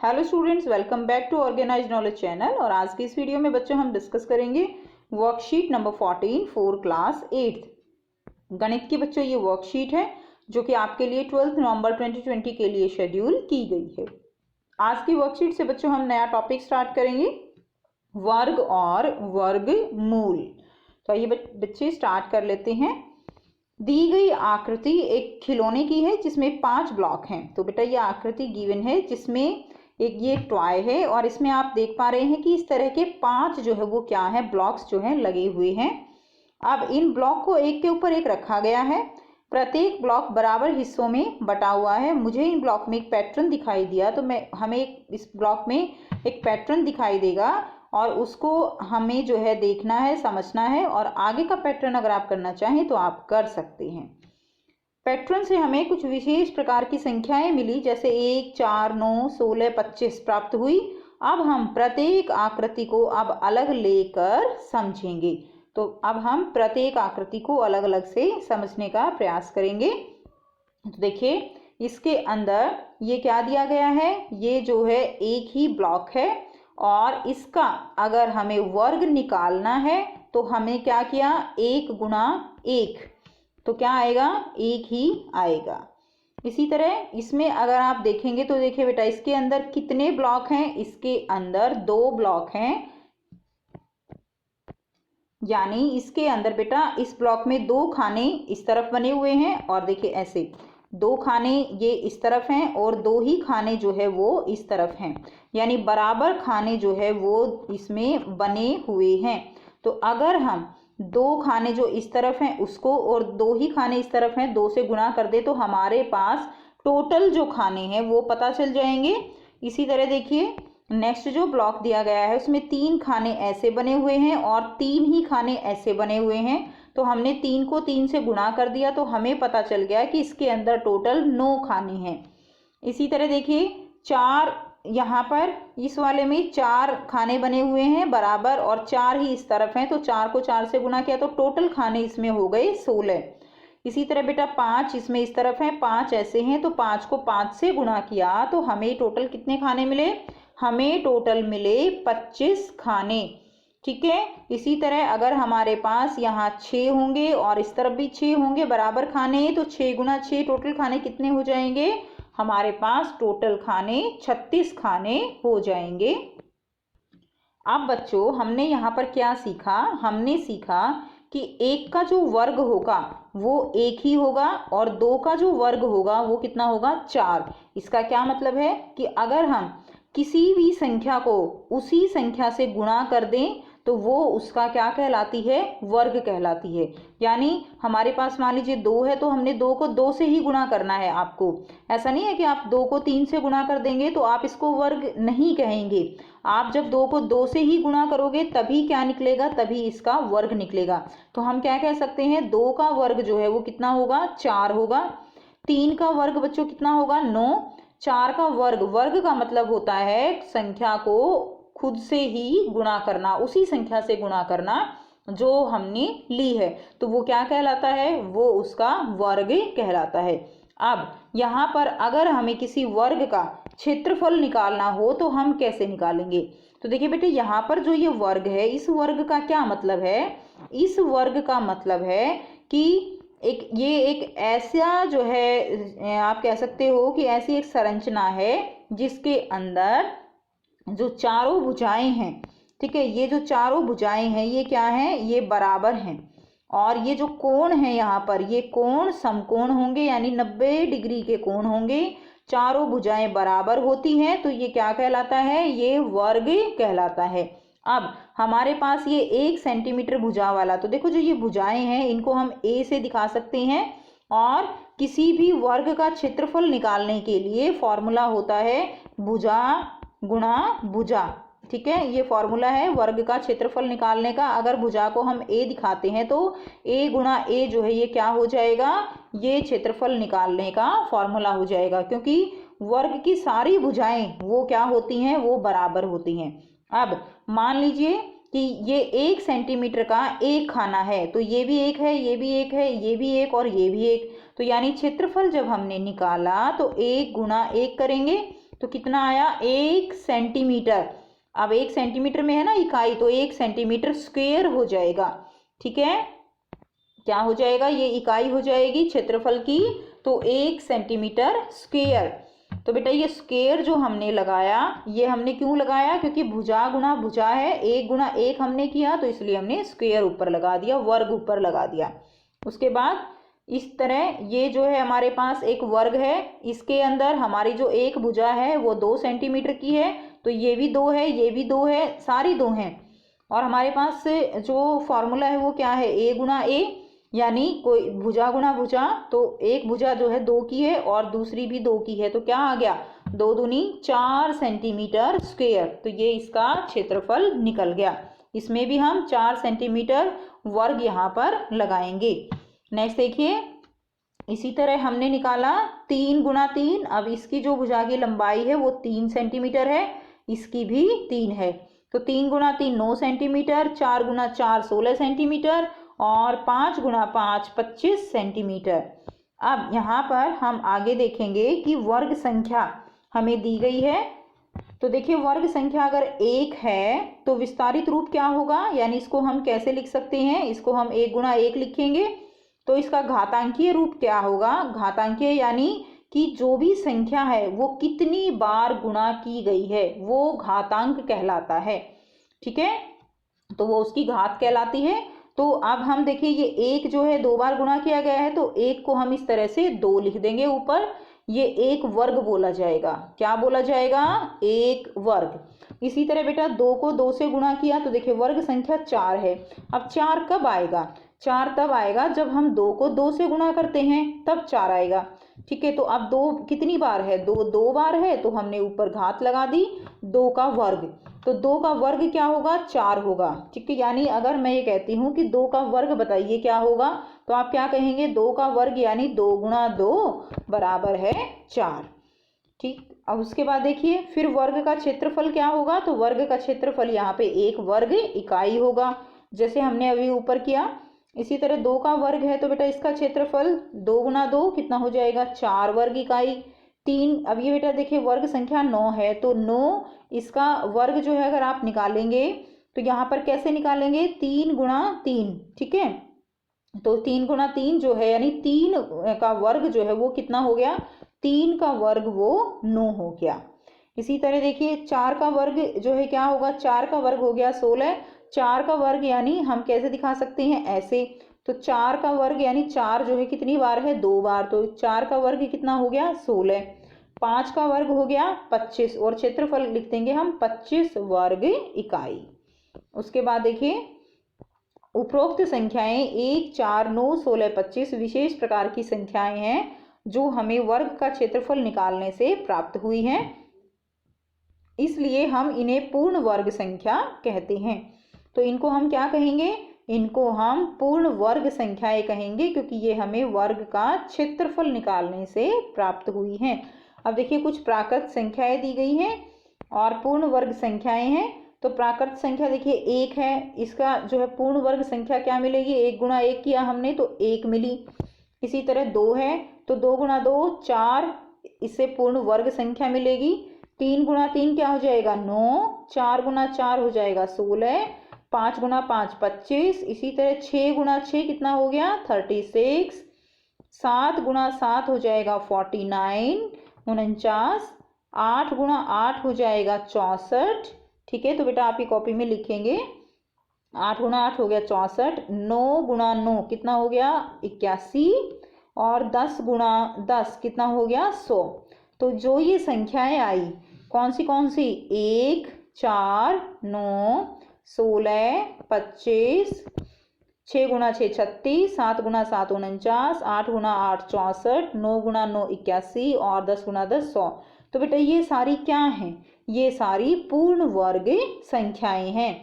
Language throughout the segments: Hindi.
Hello students, welcome back to organised knowledge channel. और आज की इस वीडियो में बच्चों हम डिस्कस करेंगे वर्कशीट नंबर 14 फॉर क्लास 8 गणित की। बच्चों ये वर्कशीट है जो कि आपके लिए 12 नवंबर 2020 के लिए शेड्यूल की गई है। आज की वर्कशीट से बच्चों हम नया टॉपिक स्टार्ट करेंगे, वर्ग और वर्गमूल। तो आइए बच्चे स्टार्ट कर लेते हैं। दी गई आकृति एक खिलौने की है जिसमें 5 ब्लॉक हैं। तो बेटा ये आकृति गिवन है जिसमें ये टॉय है और इसमें आप देख पा रहे हैं कि इस तरह के 5 जो है वो क्या है, ब्लॉक्स जो हैं लगे हुए हैं। अब इन ब्लॉक को एक के ऊपर एक रखा गया है। प्रत्येक ब्लॉक बराबर हिस्सों में बटा हुआ है। मुझे इन ब्लॉक में एक पैटर्न दिखाई दिया तो हमें इस ब्लॉक में एक पैटर्न दिखाई देगा और उसको हमें जो है देखना है, समझना है। और आगे का पैटर्न अगर आप करना चाहें तो आप कर सकते हैं। पैटर्न से हमें कुछ विशेष प्रकार की संख्याएं मिली, जैसे 1, 4, 9, 16, 25 प्राप्त हुई। अब हम प्रत्येक आकृति को अब अलग लेकर समझेंगे। तो अब हम प्रत्येक आकृति को अलग अलग से समझने का प्रयास करेंगे। तो देखिए इसके अंदर ये क्या दिया गया है, ये जो है एक ही ब्लॉक है और इसका अगर हमें वर्ग निकालना है तो हमें क्या किया, 1 गुणा 1, तो क्या आएगा, 1 ही आएगा। इसी तरह इसमें अगर आप देखेंगे तो देखिए बेटा इसके अंदर कितने ब्लॉक हैं, इसके अंदर 2 ब्लॉक हैं। यानी इसके अंदर बेटा इस ब्लॉक में 2 खाने इस तरफ बने हुए हैं और देखिए ऐसे 2 खाने ये इस तरफ हैं और 2 ही खाने जो है वो इस तरफ हैं। यानी बराबर खाने जो है वो इसमें बने हुए हैं। तो अगर हम 2 खाने जो इस तरफ हैं उसको और 2 ही खाने इस तरफ हैं 2 से गुणा कर दे तो हमारे पास टोटल जो खाने हैं वो पता चल जाएंगे। इसी तरह देखिए नेक्स्ट जो ब्लॉक दिया गया है उसमें 3 खाने ऐसे बने हुए हैं और 3 ही खाने ऐसे बने हुए हैं। तो हमने 3 को 3 से गुणा कर दिया तो हमें पता चल गया कि इसके अंदर टोटल 9 खाने हैं। इसी तरह देखिए 4 यहाँ पर इस वाले में 4 खाने बने हुए हैं बराबर और 4 ही इस तरफ हैं। तो 4 को 4 से गुणा किया तो टोटल खाने इसमें हो गए 16। इसी तरह बेटा 5 इसमें इस तरफ हैं, 5 ऐसे हैं तो 5 को 5 से गुणा किया तो हमें टोटल कितने खाने मिले, हमें टोटल मिले 25 खाने। ठीक है। इसी तरह अगर हमारे पास यहाँ 6 होंगे और इस तरफ भी 6 होंगे बराबर खाने, तो 6 गुना 6 टोटल खाने कितने हो जाएंगे, हमारे पास टोटल खाने 36 खाने हो जाएंगे। अब बच्चों हमने यहाँ पर क्या सीखा, हमने सीखा कि 1 का जो वर्ग होगा वो 1 ही होगा और 2 का जो वर्ग होगा वो कितना होगा, 4। इसका क्या मतलब है कि अगर हम किसी भी संख्या को उसी संख्या से गुणा कर दें तो वो उसका क्या कहलाती है, वर्ग कहलाती है। यानी हमारे पास मान लीजिए 2 है तो हमने 2 को 2 से ही गुणा करना है आपको। ऐसा नहीं है कि आप 2 को 3 से गुणा कर देंगे तो आप इसको वर्ग नहीं कहेंगे। आप जब 2 को 2 से ही गुणा करोगे तभी क्या निकलेगा, तभी इसका वर्ग निकलेगा। तो हम क्या कह सकते हैं, 2 का वर्ग जो है वो कितना होगा, 4 होगा। 3 का वर्ग बच्चों कितना होगा, 9। 4 का वर्ग, वर्ग का मतलब होता है संख्या को खुद से ही गुणा करना, उसी संख्या से गुणा करना जो हमने ली है, तो वो क्या कहलाता है, वो उसका वर्ग कहलाता है। अब यहाँ पर अगर हमें किसी वर्ग का क्षेत्रफल निकालना हो तो हम कैसे निकालेंगे। तो देखिए बेटे यहाँ पर जो ये वर्ग है, इस वर्ग का क्या मतलब है, इस वर्ग का मतलब है कि ये एक ऐसा जो है, आप कह सकते हो कि ऐसी एक संरचना है जिसके अंदर जो चारों भुजाएं हैं, ठीक है, ये जो चारों भुजाएं हैं ये क्या हैं, ये बराबर हैं। और ये जो कोण है यहाँ पर, ये कोण समकोण होंगे यानी 90 डिग्री के कोण होंगे। चारों भुजाएं बराबर होती हैं तो ये क्या कहलाता है, ये वर्ग कहलाता है। अब हमारे पास ये 1 सेंटीमीटर भुजा वाला, तो देखो जो ये भुजाएं हैं इनको हम ए से दिखा सकते हैं। और किसी भी वर्ग का क्षेत्रफल निकालने के लिए फॉर्मूला होता है भुजा गुणा भुजा। ठीक है, ये फॉर्मूला है वर्ग का क्षेत्रफल निकालने का। अगर भुजा को हम ए दिखाते हैं तो ए गुणा ए जो है ये क्या हो जाएगा, ये क्षेत्रफल निकालने का फॉर्मूला हो जाएगा, क्योंकि वर्ग की सारी भुजाएं वो क्या होती हैं, वो बराबर होती हैं। अब मान लीजिए कि ये 1 सेंटीमीटर का एक खाना है, तो ये भी 1 है, ये भी 1 है, ये भी 1 और ये भी 1। तो यानी क्षेत्रफल जब हमने निकाला तो 1 गुणा 1 करेंगे तो कितना आया 1 सेंटीमीटर। अब 1 सेंटीमीटर में है ना इकाई, तो 1 सेंटीमीटर स्क्वायर हो जाएगा। ठीक है, क्या हो जाएगा, ये इकाई हो जाएगी क्षेत्रफल की, तो 1 सेंटीमीटर स्क्वायर। तो बेटा ये स्क्वायर जो हमने लगाया, ये हमने क्यों लगाया, क्योंकि भुजा गुणा भुजा है, 1 गुणा 1 हमने किया, तो इसलिए हमने स्क्वायर ऊपर लगा दिया, वर्ग ऊपर लगा दिया। उसके बाद इस तरह ये जो है हमारे पास एक वर्ग है, इसके अंदर हमारी जो एक भुजा है वो 2 सेंटीमीटर की है, तो ये भी 2 है, ये भी 2 है, सारी 2 हैं। और हमारे पास जो फॉर्मूला है वो क्या है, a गुणा a, यानी कोई भुजा गुणा भुजा, तो एक भुजा जो है 2 की है और दूसरी भी 2 की है, तो क्या आ गया 2 दूनी 4 सेंटीमीटर स्क्वायर। तो ये इसका क्षेत्रफल निकल गया। इसमें भी हम 4 सेंटीमीटर वर्ग यहाँ पर लगाएंगे। नेक्स्ट देखिए, इसी तरह हमने निकाला 3 गुणा 3। अब इसकी जो भुजा की लंबाई है वो 3 सेंटीमीटर है, इसकी भी 3 है, तो 3 गुणा 3 9 सेंटीमीटर, 4 गुणा 4 16 सेंटीमीटर और 5 गुणा 5 25 सेंटीमीटर। अब यहाँ पर हम आगे देखेंगे कि वर्ग संख्या हमें दी गई है। तो देखिए वर्ग संख्या अगर 1 है तो विस्तारित रूप क्या होगा, यानी इसको हम कैसे लिख सकते हैं, इसको हम 1 गुणा 1 लिखेंगे। तो इसका घातांकीय रूप क्या होगा, घातांकीय यानी कि जो भी संख्या है वो कितनी बार गुणा की गई है वो घातांक कहलाता है। ठीक है, तो वो उसकी घात कहलाती है। तो अब हम देखिए ये 1 जो है 2 बार गुणा किया गया है, तो 1 को हम इस तरह से 2 लिख देंगे ऊपर, ये 1 वर्ग बोला जाएगा। क्या बोला जाएगा, 1 वर्ग। इसी तरह बेटा 2 को 2 से गुणा किया, तो देखिए वर्ग संख्या 4 है। अब 4 कब आएगा, 4 तब आएगा जब हम 2 को 2 से गुणा करते हैं, तब 4 आएगा। ठीक है, तो अब 2 कितनी बार है, 2 बार है, तो हमने ऊपर घात लगा दी 2 का वर्ग। तो 2 का वर्ग क्या होगा, 4 होगा। ठीक है, यानी अगर मैं ये कहती हूँ कि 2 का वर्ग बताइए क्या होगा, तो आप क्या कहेंगे, 2 का वर्ग यानी 2 गुणा 2 बराबर है 4। ठीक, अब उसके बाद देखिए फिर वर्ग का क्षेत्रफल क्या होगा, तो वर्ग का क्षेत्रफल यहाँ पे 1 वर्ग इकाई होगा, जैसे हमने अभी ऊपर किया। इसी तरह 2 का वर्ग है, तो बेटा इसका क्षेत्रफल 2 गुणा 2 कितना हो जाएगा, 4 वर्ग इकाई। 3, अब ये बेटा देखिए वर्ग संख्या 9 है, तो 9 इसका वर्ग जो है अगर आप निकालेंगे तो यहाँ पर कैसे निकालेंगे, 3 गुणा 3। ठीक है, तो 3 गुणा 3 जो है यानी 3 का वर्ग जो है वो कितना हो गया, 3 का वर्ग वो 9 हो गया। इसी तरह देखिए 4 का वर्ग जो है क्या होगा, 4 का वर्ग हो गया 16। 4 का वर्ग यानी हम कैसे दिखा सकते हैं, ऐसे। तो 4 का वर्ग यानी 4 जो है कितनी बार है, 2 बार, तो 4 का वर्ग कितना हो गया 16। 5 का वर्ग हो गया 25 और क्षेत्रफल लिख देंगे हम 25 वर्ग इकाई। उसके बाद देखिए उपरोक्त संख्याएं 1 4 9 16 25 विशेष प्रकार की संख्याएं हैं जो हमें वर्ग का क्षेत्रफल निकालने से प्राप्त हुई हैं, इसलिए हम इन्हें पूर्ण वर्ग संख्या कहते हैं। तो इनको हम क्या कहेंगे, इनको हम पूर्ण वर्ग संख्याएं कहेंगे, क्योंकि ये हमें वर्ग का क्षेत्रफल निकालने से प्राप्त हुई हैं। अब देखिए कुछ प्राकृत संख्याएं दी गई हैं और पूर्ण वर्ग संख्याएं हैं। तो प्राकृत संख्या देखिए 1 है, इसका जो है पूर्ण वर्ग संख्या क्या मिलेगी, 1 गुणा 1 किया हमने तो 1 मिली। इसी तरह 2 है, तो 2 गुणा 2 4, इससे पूर्ण वर्ग संख्या मिलेगी। 3 गुणा 3 क्या हो जाएगा 9, 4 गुणा 4 हो जाएगा 16, 5 गुणा 5 25। इसी तरह 6 गुणा 6 कितना हो गया 36, 7 गुणा 7 हो जाएगा 49 49, 8 गुणा 8 हो जाएगा 64। ठीक है, तो बेटा आप ये कॉपी में लिखेंगे 8 गुणा 8 हो गया 64, 9 गुणा 9 कितना हो गया 81 और 10 गुणा 10 कितना हो गया 100। तो जो ये संख्याएं आई कौन सी 1 4 9 16 25, 6 गुणा 6 36, 7 गुणा 7 49, 8 गुणा 8 64, 9 गुणा 9 81 और 10 गुणा 10 100। तो बेटा ये सारी क्या हैं, ये सारी पूर्ण वर्ग संख्याएं हैं।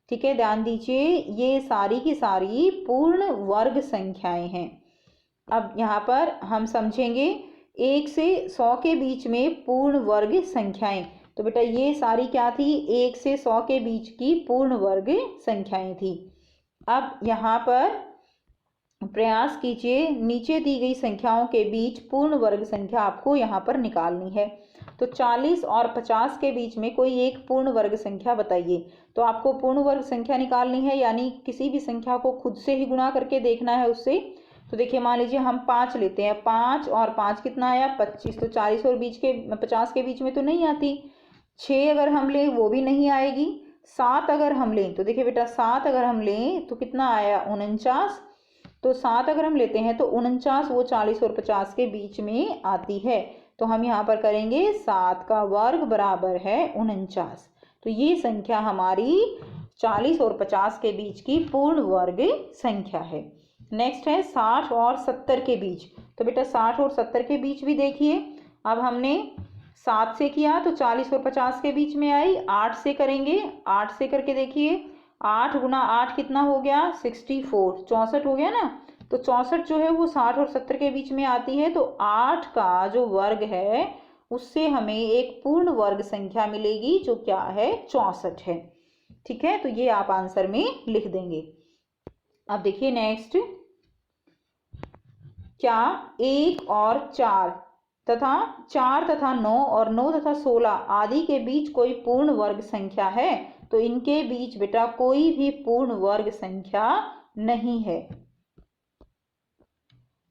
ठीक है, ध्यान दीजिए ये सारी की सारी पूर्ण वर्ग संख्याएं हैं। अब यहाँ पर हम समझेंगे 1 से 100 के बीच में पूर्ण वर्ग संख्याएं। तो बेटा ये सारी क्या थी, 1 से 100 के बीच की पूर्ण वर्ग संख्याएं थी। अब यहाँ पर प्रयास कीजिए नीचे दी गई संख्याओं के बीच पूर्ण वर्ग संख्या आपको यहाँ पर निकालनी है। तो 40 और 50 के बीच में कोई एक पूर्ण वर्ग संख्या बताइए। तो आपको पूर्ण वर्ग संख्या निकालनी है, यानी किसी भी संख्या को खुद से ही गुणा करके देखना है उससे। तो देखिए मान लीजिए हम 5 लेते हैं, 5 और 5 कितना आया 25, तो 40 और 50 के बीच में तो नहीं आती। 6 अगर हम लें वो भी नहीं आएगी। 7 अगर हम लें तो देखिए बेटा 7 अगर हम लें तो कितना आया 49। तो 7 अगर हम लेते हैं तो 49 वो 40 और 50 के बीच में आती है। तो हम यहाँ पर करेंगे 7 का वर्ग बराबर है 49। तो ये संख्या हमारी 40 और 50 के बीच की पूर्ण वर्ग संख्या है। नेक्स्ट है 60 और 70 के बीच। तो बेटा 60 और 70 के बीच भी देखिए, अब हमने 7 से किया तो 40 और 50 के बीच में आई। 8 से करेंगे, 8 से करके देखिए, 8 गुना 8 कितना हो गया 64, 64 हो गया ना। तो 64 जो है वो 60 और 70 के बीच में आती है। तो 8 का जो वर्ग है उससे हमें एक पूर्ण वर्ग संख्या मिलेगी जो क्या है 64 है। ठीक है, तो ये आप आंसर में लिख देंगे। अब देखिए नेक्स्ट, क्या 1 और 4 तथा 4 तथा 9 और 9 तथा 16 आदि के बीच कोई पूर्ण वर्ग संख्या है? तो इनके बीच बेटा कोई भी पूर्ण वर्ग संख्या नहीं है,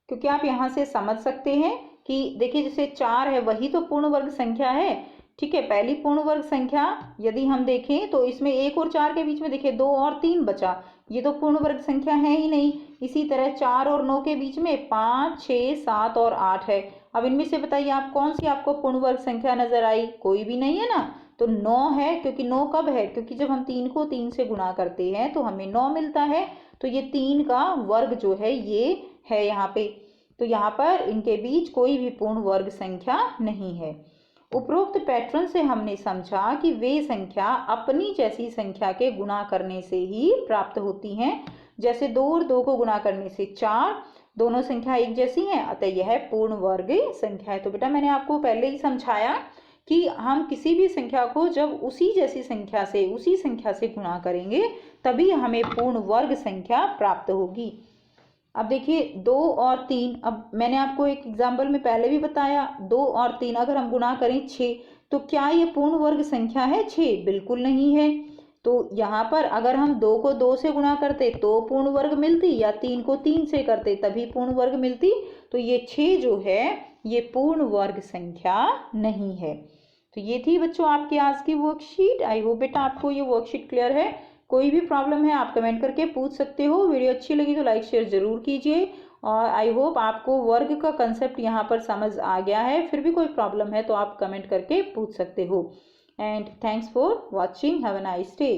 क्योंकि आप यहां से समझ सकते हैं कि देखिए जैसे 4 है वही तो पूर्ण वर्ग संख्या है। ठीक है, पहली पूर्ण वर्ग संख्या यदि हम देखें तो इसमें 1 और 4 के बीच में देखिए 2 और 3 बचा, ये तो पूर्ण वर्ग संख्या है ही नहीं। इसी तरह 4 और 9 के बीच में 5, 6, 7 और 8 है। अब इनमें से बताइए आप कौन सी आपको पूर्ण वर्ग संख्या नजर आई? कोई भी नहीं है ना। तो 9 है, क्योंकि 9 कब है? क्योंकि जब हम 3 को 3 से गुणा करते हैं तो हमें 9 मिलता है। तो ये 3 का वर्ग जो है ये है यहाँ पे। तो यहाँ पर इनके बीच कोई भी पूर्ण वर्ग संख्या नहीं है। उपरोक्त पैटर्न से हमने समझा कि वे संख्या अपनी जैसी संख्या के गुणा करने से ही प्राप्त होती हैं। जैसे 2 और 2 को गुणा करने से 4, दोनों संख्या एक जैसी हैं, अतः यह पूर्ण वर्ग संख्या है। तो बेटा मैंने आपको पहले ही समझाया कि हम किसी भी संख्या को जब उसी जैसी संख्या से उसी संख्या से गुणा करेंगे तभी हमें पूर्ण वर्ग संख्या प्राप्त होगी। अब देखिए 2 और 3, अब मैंने आपको एक एग्जाम्पल में पहले भी बताया, 2 और 3 अगर हम गुणा करें 6, तो क्या ये पूर्ण वर्ग संख्या है 6? बिल्कुल नहीं है। तो यहाँ पर अगर हम 2 को 2 से गुणा करते तो पूर्ण वर्ग मिलती, या 3 को 3 से करते तभी पूर्ण वर्ग मिलती। तो ये 6 जो है ये पूर्ण वर्ग संख्या नहीं है। तो ये थी बच्चों आपकी आज की वर्कशीट। आई होप बेटा आपको ये वर्कशीट क्लियर है। कोई भी प्रॉब्लम है आप कमेंट करके पूछ सकते हो। वीडियो अच्छी लगी तो लाइक शेयर जरूर कीजिए, और आई होप आपको वर्ग का कंसेप्ट यहाँ पर समझ आ गया है। फिर भी कोई प्रॉब्लम है तो आप कमेंट करके पूछ सकते हो। And thanks for watching, have a nice day.